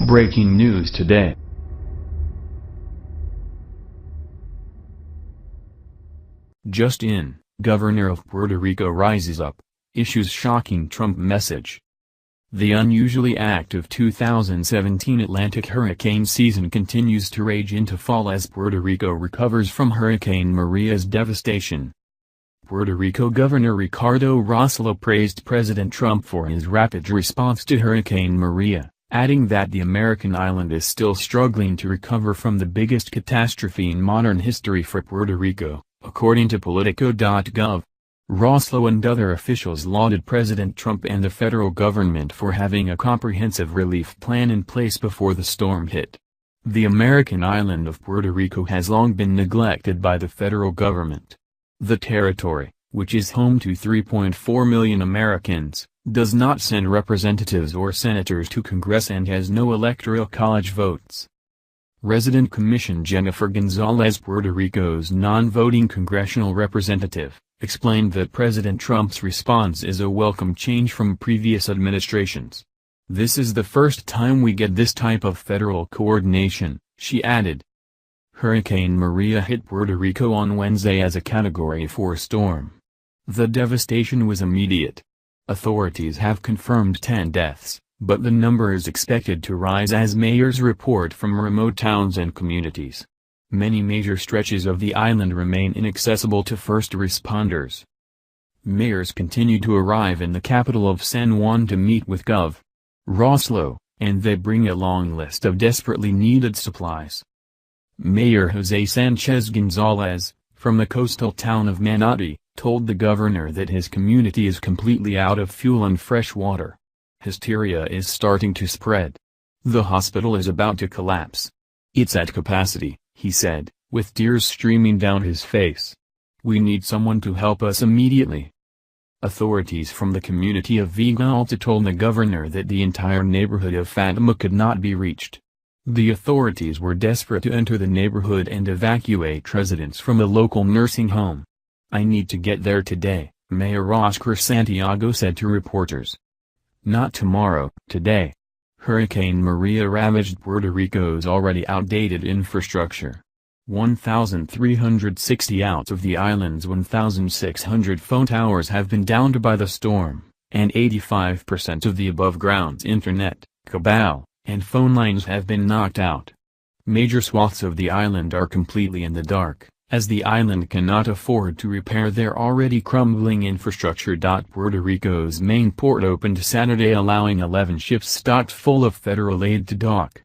Breaking news today. Just in, Governor of Puerto Rico rises up, issues shocking Trump message. The unusually active 2017 Atlantic hurricane season continues to rage into fall as Puerto Rico recovers from Hurricane Maria's devastation. Puerto Rico Governor Ricardo Rossello praised President Trump for his rapid response to Hurricane Maria, adding that the American island is still struggling to recover from the biggest catastrophe in modern history for Puerto Rico, according to Politico.gov. Rossello and other officials lauded President Trump and the federal government for having a comprehensive relief plan in place before the storm hit. The American island of Puerto Rico has long been neglected by the federal government. The territory, which is home to 3.4 million Americans, does not send representatives or senators to Congress and has no electoral college votes. Resident Commission Jennifer Gonzalez, Puerto Rico's non-voting congressional representative, explained that President Trump's response is a welcome change from previous administrations. "This is the first time we get this type of federal coordination," she added. Hurricane Maria hit Puerto Rico on Wednesday as a Category 4 storm. The devastation was immediate. Authorities have confirmed 10 deaths, but the number is expected to rise as mayors report from remote towns and communities. Many major stretches of the island remain inaccessible to first responders. Mayors continue to arrive in the capital of San Juan to meet with Gov. Rossello, and they bring a long list of desperately needed supplies. Mayor Jose Sanchez Gonzalez, from the coastal town of Manatí, told the governor that his community is completely out of fuel and fresh water. Hysteria is starting to spread. The hospital is about to collapse. "It's at capacity," he said, with tears streaming down his face. "We need someone to help us immediately." Authorities from the community of Vega Alta told the governor that the entire neighborhood of Fatima could not be reached. The authorities were desperate to enter the neighborhood and evacuate residents from a local nursing home. "I need to get there today," Mayor Oscar Santiago said to reporters. "Not tomorrow, today." Hurricane Maria ravaged Puerto Rico's already outdated infrastructure. 1,360 out of the island's 1,600 phone towers have been downed by the storm, and 85% of the above-ground internet, cable, and phone lines have been knocked out. Major swaths of the island are completely in the dark, as the island cannot afford to repair their already crumbling infrastructure. Puerto Rico's main port opened Saturday, allowing 11 ships stocked full of federal aid to dock.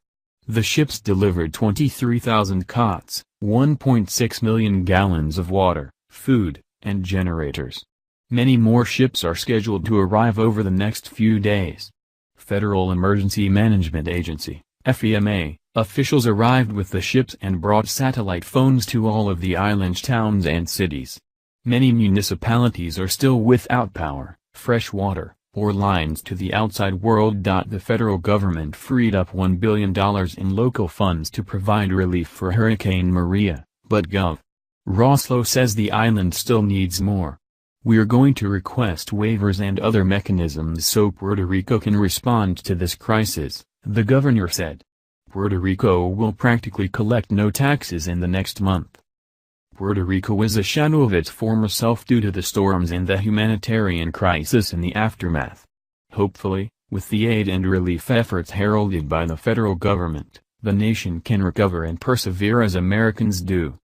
The ships delivered 23,000 cots, 1.6 million gallons of water, food, and generators. Many more ships are scheduled to arrive over the next few days. Federal Emergency Management Agency, FEMA, officials arrived with the ships and brought satellite phones to all of the island's towns and cities. Many municipalities are still without power, fresh water, or lines to the outside world. The federal government freed up $1 billion in local funds to provide relief for Hurricane Maria, but Gov. Rossello says the island still needs more. "We're going to request waivers and other mechanisms so Puerto Rico can respond to this crisis," the governor said. Puerto Rico will practically collect no taxes in the next month. Puerto Rico is a shadow of its former self due to the storms and the humanitarian crisis in the aftermath. Hopefully, with the aid and relief efforts heralded by the federal government, the nation can recover and persevere as Americans do.